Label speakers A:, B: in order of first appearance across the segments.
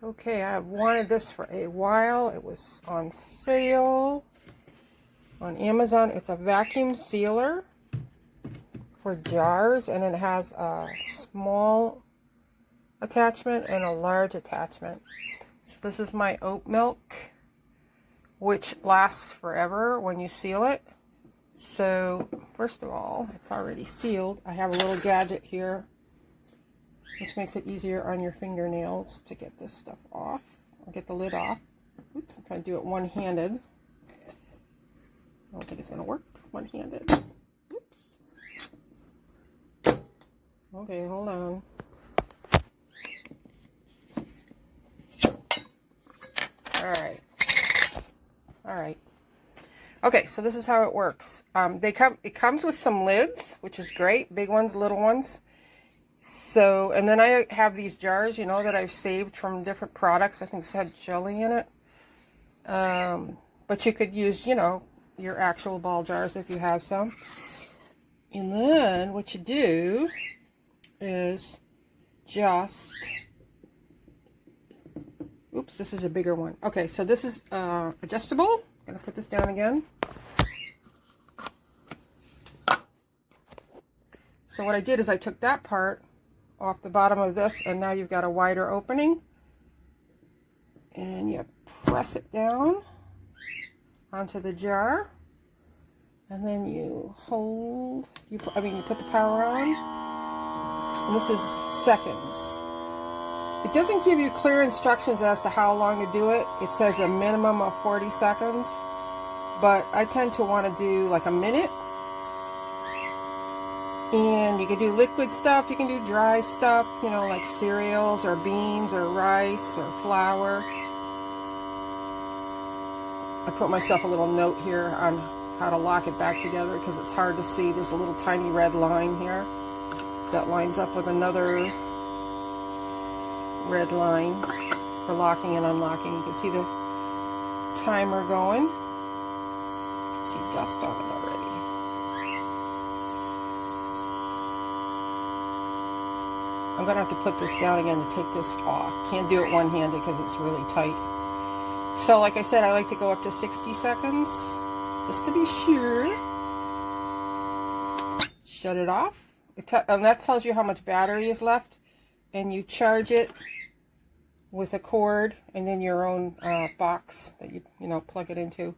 A: Okay, I have wanted this for a while. It was on sale on Amazon. It's a vacuum sealer for jars, and it has a small attachment and a large attachment. So this is my oat milk, which lasts forever when you seal it. So first of all, it's already sealed. I have a little gadget here which makes it easier on your fingernails to get this stuff off. I'll get the lid off. Oops, I'm trying to do it one-handed. I don't think it's going to work one-handed. Oops. Okay, hold on. Alright. Okay, so this is how it works. It comes with some lids, which is great. Big ones, little ones. So, and then I have these jars, you know, that I've saved from different products. I think this had jelly in it. But you could use, you know, your actual ball jars if you have some. And then what you do is just, oops, this is a bigger one. Okay, so this is adjustable. I'm going to put this down again. So what I did is I took that part off the bottom of this, and now you've got a wider opening, and you press it down onto the jar, and then you hold, you put the power on, and this is seconds. It doesn't give you clear instructions as to how long to do it. It says a minimum of 40 seconds, but I tend to want to do like a minute. And you can do liquid stuff, you can do dry stuff, you know, like cereals or beans or rice or flour. I put myself a little note here on how to lock it back together because it's hard to see. There's a little tiny red line here that lines up with another red line for locking and unlocking. You can see the timer going. See dust on it already. I'm going to have to put this down again to take this off. Can't do it one-handed because it's really tight. So like I said, I like to go up to 60 seconds just to be sure. Shut it off. And that tells you how much battery is left. And you charge it with a cord and then your own box that you know, plug it into.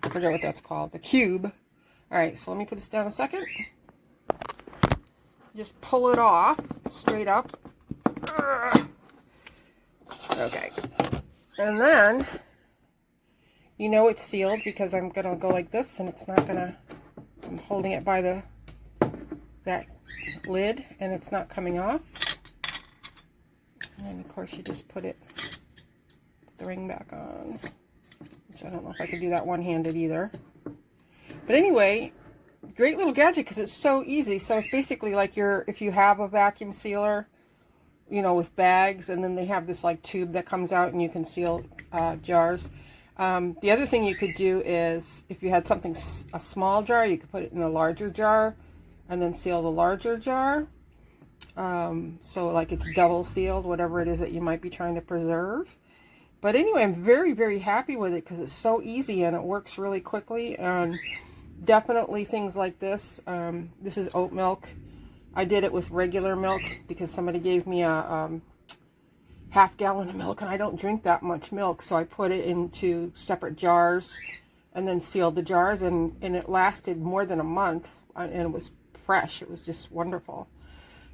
A: I forget what that's called. The cube. Alright, so let me put this down a second. Just pull it off straight up. Okay. And then, you know it's sealed because I'm going to go like this and it's not going to, I'm holding it by that lid and it's not coming off. And of course you just put the ring back on, which I don't know if I could do that one-handed either. But anyway, great little gadget because it's so easy. So it's basically like if you have a vacuum sealer, you know, with bags, and then they have this like tube that comes out and you can seal jars. The other thing you could do is if you had something, a small jar, you could put it in a larger jar and then seal the larger jar. So like it's double sealed, whatever it is that you might be trying to preserve. But anyway, I'm very, very happy with it because it's so easy and it works really quickly. And definitely things like this. This is oat milk. I did it with regular milk because somebody gave me a half gallon of milk and I don't drink that much milk. So I put it into separate jars and then sealed the jars, and it lasted more than a month and it was fresh. It was just wonderful.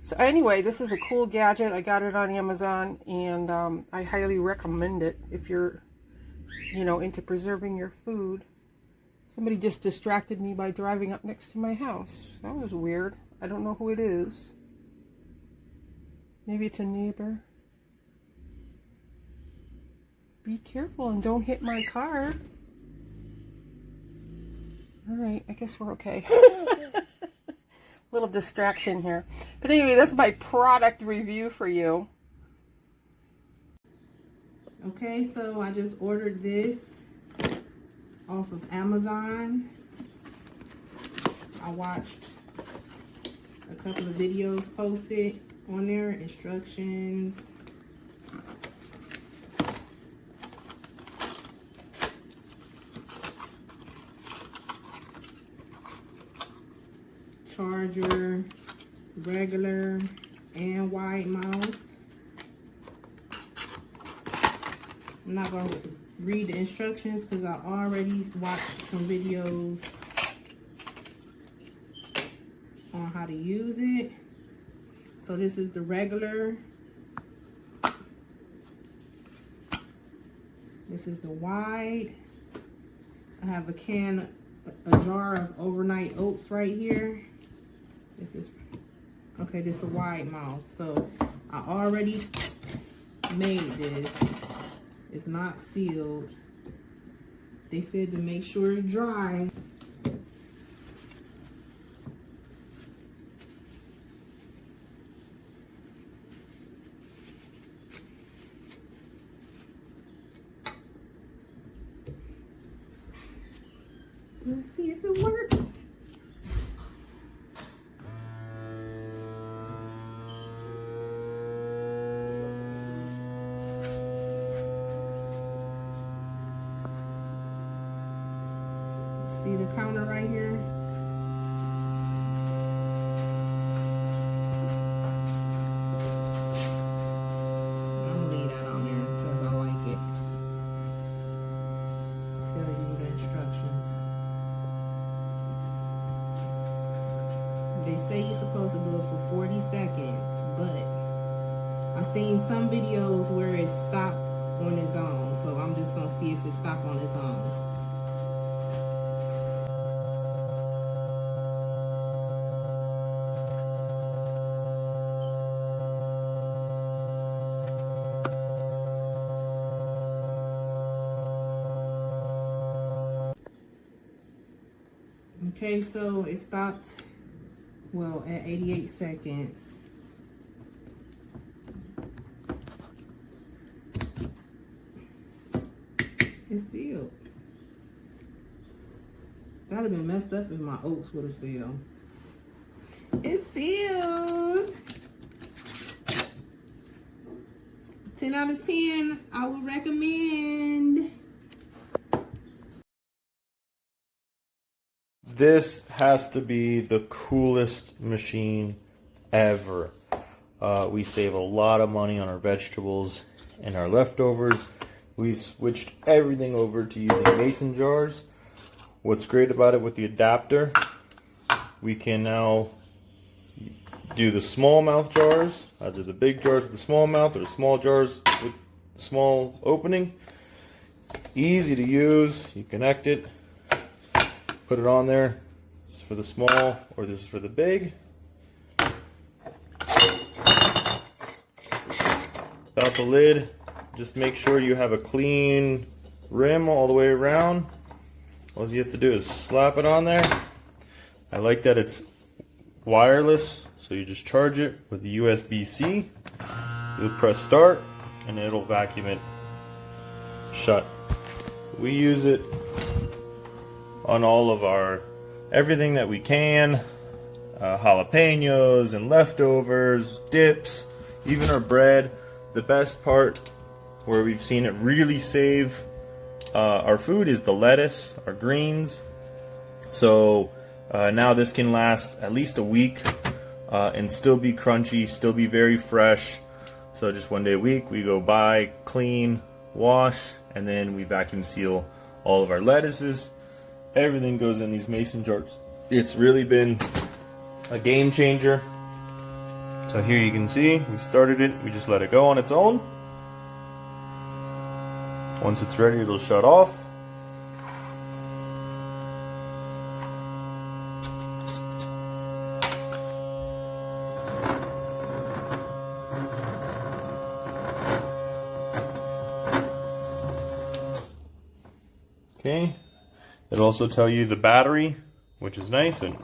A: So anyway, this is a cool gadget. I got it on Amazon, and I highly recommend it if you're, you know, into preserving your food. Somebody just distracted me by driving up next to my house. That was weird. I don't know who it is. Maybe it's a neighbor. Be careful and don't hit my car. Alright, I guess we're okay. Little distraction here. But anyway, that's my product review for you.
B: Okay, so I just ordered this off of Amazon. I watched a couple of videos posted on there, instructions, charger, regular and wide mouth. I'm not going to read the instructions because I already watched some videos on how to use it. So this is the regular. This is the wide. I have a jar of overnight oats right here. This is, okay, this is the wide mouth. So I already made this. It's not sealed. They said to make sure it's dry. Let's see if it works. See the counter right here? I'm gonna leave that on there because I like it. Tell you the instructions. They say you're supposed to do it for 40 seconds, but I've seen some videos where it stopped on its own, so I'm just gonna see if it stopped on its own. Okay, so it stopped, well, at 88 seconds. It's sealed. That'd have been messed up if my oats would have failed. It's sealed. 10 out of 10, I would recommend.
C: This has to be the coolest machine ever. We save a lot of money on our vegetables and our leftovers. We've switched everything over to using mason jars. What's great about it with the adapter, we can now do the small mouth jars, either the big jars with the small mouth or the small jars with the small opening. Easy to use. You connect it, put it on there. This is for the small, or this is for the big. About the lid, just make sure you have a clean rim all the way around. All you have to do is slap it on there. I like that it's wireless, so you just charge it with the USB-C. You'll press start, and it'll vacuum it shut. We use it on all of our everything that we can, jalapenos and leftovers, dips, even our bread. The best part where we've seen it really save our food is the lettuce, our greens. So now this can last at least a week and still be crunchy, still be very fresh. So just one day a week we go buy, clean, wash, and then we vacuum seal all of our lettuces. Everything goes in these mason jars. It's really been a game changer. So here you can see we started it, we just let it go on its own. Once it's ready, it'll shut off. Okay, it'll also tell you the battery, which is nice and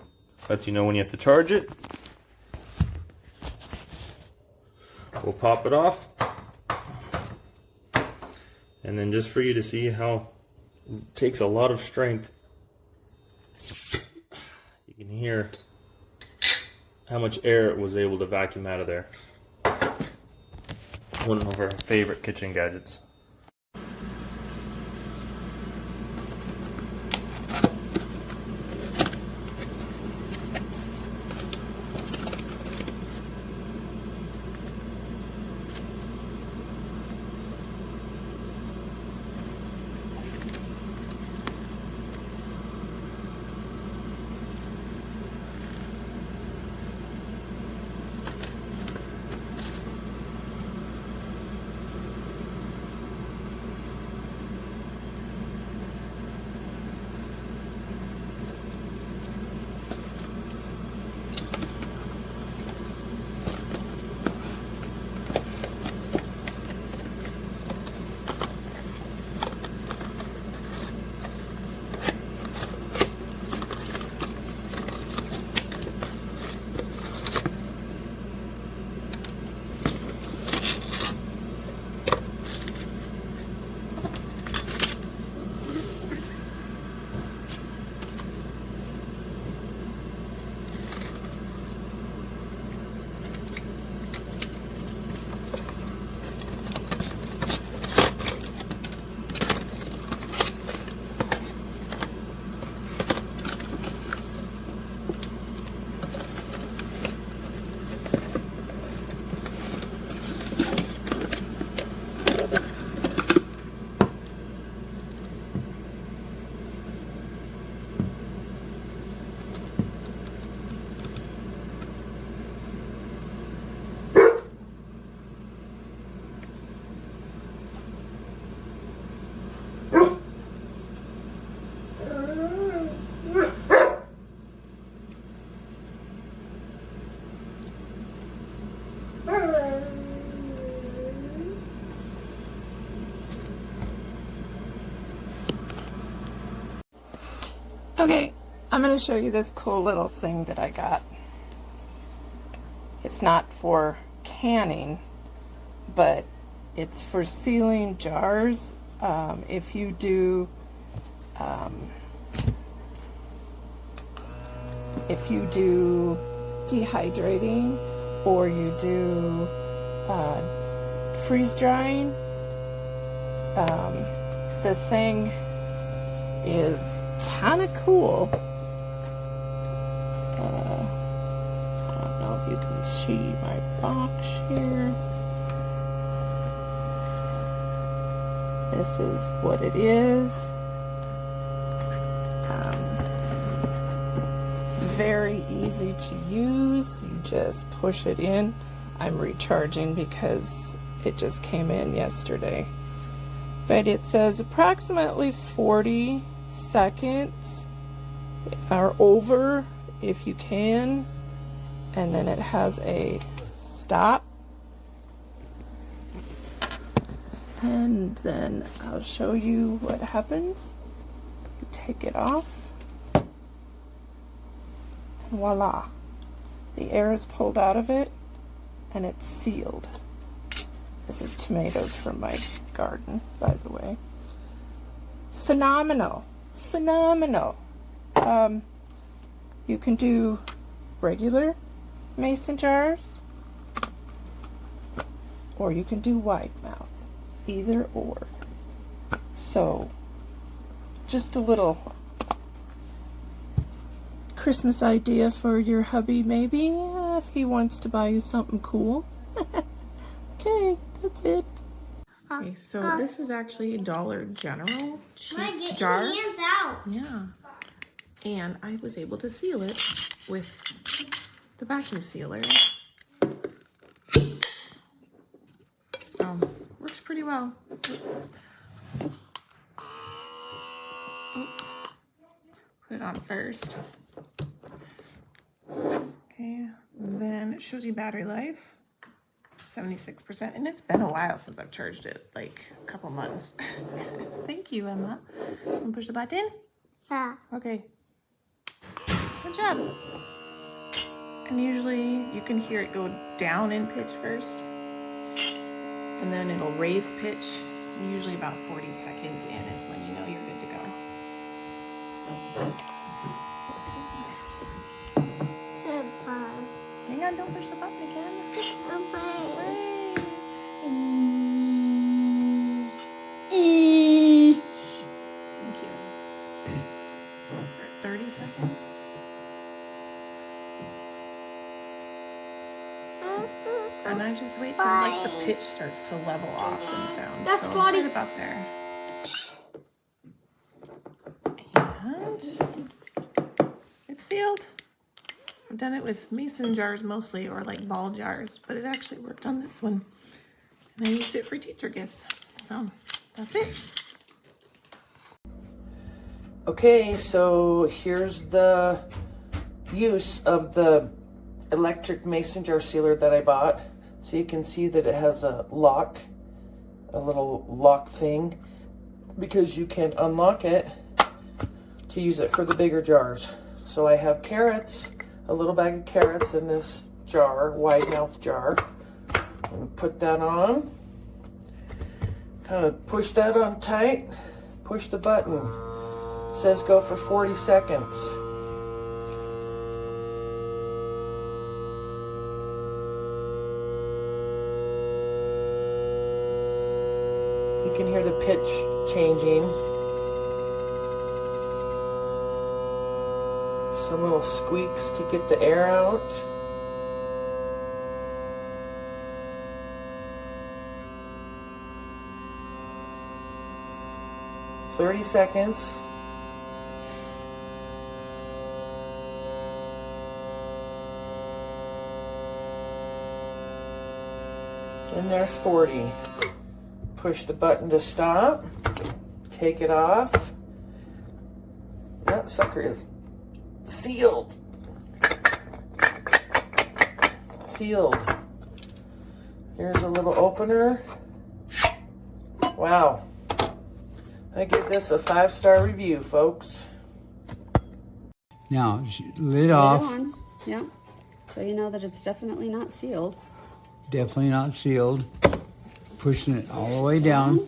C: lets you know when you have to charge it. We'll pop it off. And then just for you to see how it takes a lot of strength, you can hear how much air it was able to vacuum out of there. One of our favorite kitchen gadgets.
A: Okay, I'm going to show you this cool little thing that I got. It's not for canning, but it's for sealing jars. If you do dehydrating, or you do freeze drying, the thing is kind of cool. I don't know if you can see my box here. This is what it is. Very easy to use. You just push it in. I'm recharging because it just came in yesterday. But it says approximately 40 seconds or over if you can. And then it has a stop. And then I'll show you what happens. You take it off. And voila. The air is pulled out of it and it's sealed. This is tomatoes from my garden, by the way. Phenomenal. Phenomenal. You can do regular mason jars, or you can do wide mouth. Either or. So, just a little Christmas idea for your hubby, maybe, if he wants to buy you something cool. Okay, that's it.
B: Okay, so this is actually a Dollar General cheap
D: Get
B: jar.
D: your hands out.
B: Yeah. And I was able to seal it with the vacuum sealer. So, works pretty well. Put it on first. Okay, then it shows you battery life. 76%, and it's been a while since I've charged it, like a couple months. Thank you, Emma. Want to push the button?
D: Yeah.
B: Okay. Good job. And usually you can hear it go down in pitch first, and then it'll raise pitch. Usually about 40 seconds in is when you know you're good to go. Hang on, don't push the button again. Wait. Thank you. For 30 seconds. And I just wait till like the pitch starts to level off and sound.
D: That's
B: so
D: funny.
B: right about there. And it's sealed. I've done it with mason jars mostly, or like ball jars, but it actually worked on this one. And I used it for teacher gifts. So that's it.
E: Okay, so here's the use of the electric mason jar sealer that I bought. So you can see that it has a lock, a little lock thing, because you can't unlock it to use it for the bigger jars. So I have carrots, a little bag of carrots in this jar, wide mouth jar. I'm gonna put that on. Kind of push that on tight, push the button. It says go for 40 seconds. You can hear the pitch changing. Some little squeaks to get the air out. "30 seconds. And there's 40. Push the button to stop. Take it off. That sucker is sealed. Sealed. Here's a little opener. Wow. I give this a 5-star review, folks.
D: Now, lid
F: Lid
D: off.
F: on. Yeah. So you know that it's definitely not sealed.
D: Definitely not sealed. Pushing it all the way down.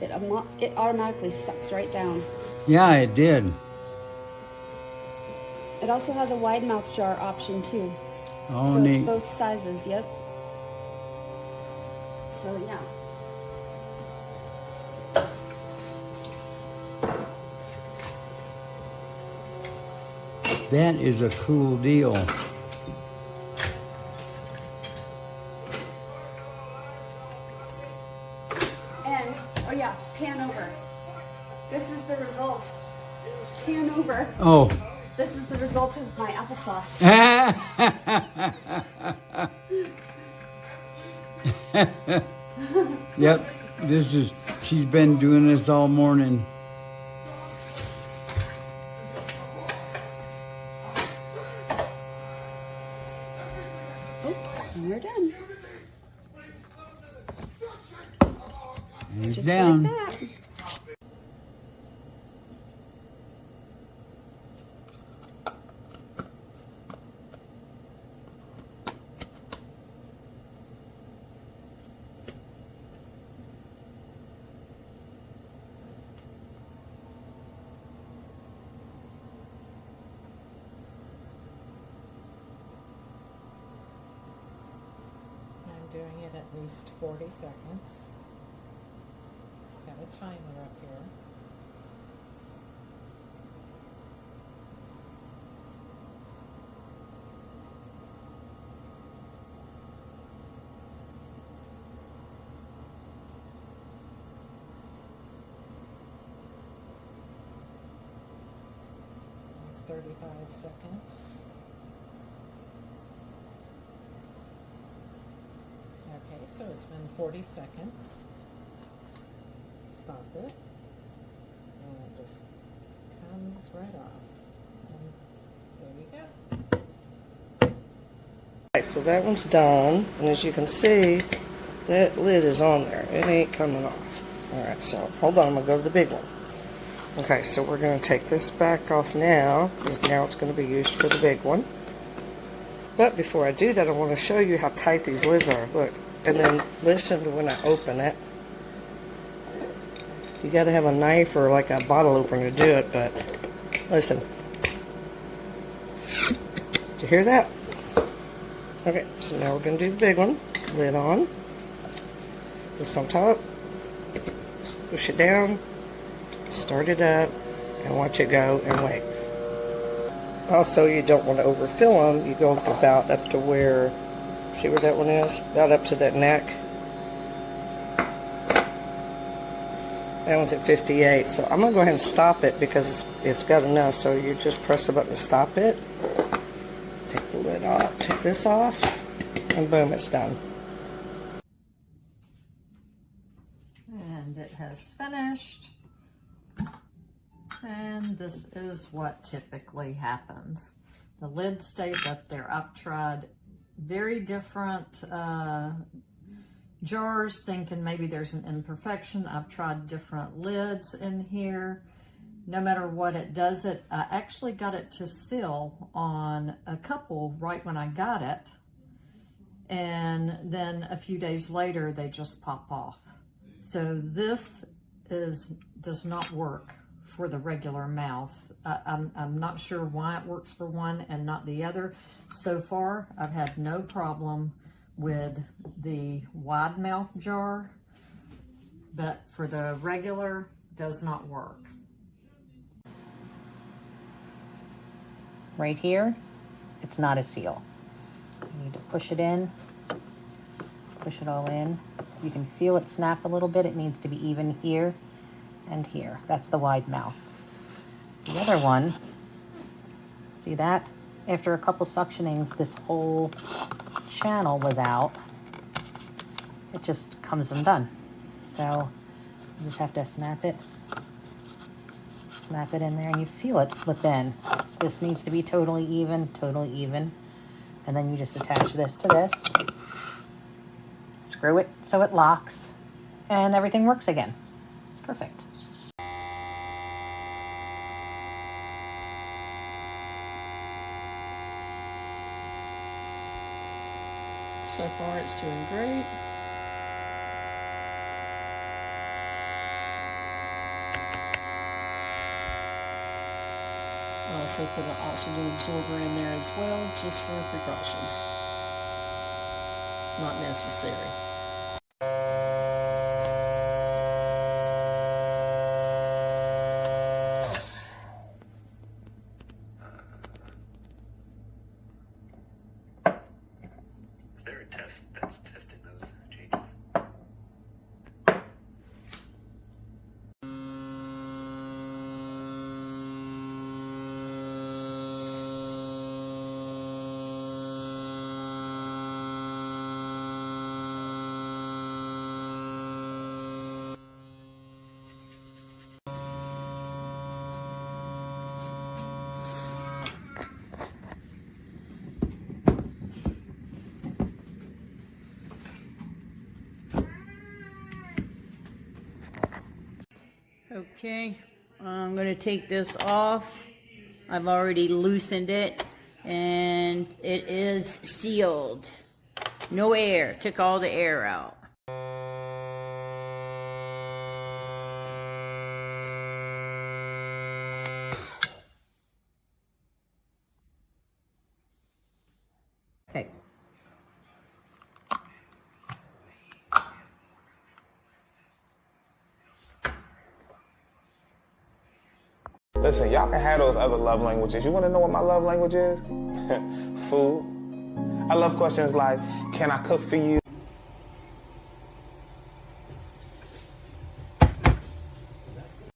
F: It automatically sucks right down.
D: Yeah, it did.
F: It also has a wide mouth jar option too.
D: Oh,
F: so
D: neat.
F: it's both sizes, yep. So yeah.
D: That is a cool deal.
F: And, oh yeah, pan over. This is the result. Pan over.
D: Oh.
F: This is the result of my applesauce.
D: Yep, she's been doing this all morning.
F: Oh, and we're done.
D: And it's
F: Just
D: down.
F: like that.
B: I'm doing it at least 40 seconds. It's got a timer up here. It's 35 seconds. Okay, so it's been 40 seconds. Stop it. And it just comes right off. And there you go.
E: Okay, so that one's done, and as you can see, that lid is on there. It ain't coming off. Alright, so hold on, I'm gonna go to the big one. Okay, so we're gonna take this back off now, because now it's gonna be used for the big one. But before I do that, I want to show you how tight these lids are. Look, and then listen to when I open it. You gotta have a knife or like a bottle opener to do it, but listen. Did you hear that? Okay, so now we're gonna do the big one. Lid on. This on top. Push it down. Start it up. And watch it go and wait. Also, you don't want to overfill them. You go about up to where, see where that one is? About up to that neck. That one's at 58. So I'm going to go ahead and stop it because it's got enough. So you just press the button to stop it. Take the lid off. Take this off. And boom, it's done.
G: And it has finished. And this is what typically happens. The lid stays up there. I've tried very different jars thinking maybe there's an imperfection. I've tried different lids in here. No matter what it does, I actually got it to seal on a couple right when I got it. And then a few days later, they just pop off. So this does not work for the regular mouth. I'm not sure why it works for one and not the other. So far, I've had no problem with the wide mouth jar, but for the regular, does not work. Right here, it's not a seal. You need to push it in, push it all in. You can feel it snap a little bit. It needs to be even here and here. That's the wide mouth. The other one, see that? After a couple suctionings, this whole channel was out. It just comes undone. So you just have to snap it in there, and you feel it slip in. This needs to be totally even. And then you just attach this to this, screw it so it locks, and everything works again. Perfect.
A: So far it's doing great. I also put an oxygen absorber in there as well, just for precautions. Not necessary.
H: Is there a test that's testing those changes?
I: Okay, I'm gonna take this off. I've already loosened it and it is sealed. No air, took all the air out. Okay.
J: Listen, y'all can have those other love languages. You want to know what my love language is? Food. I love questions like, can I cook for you?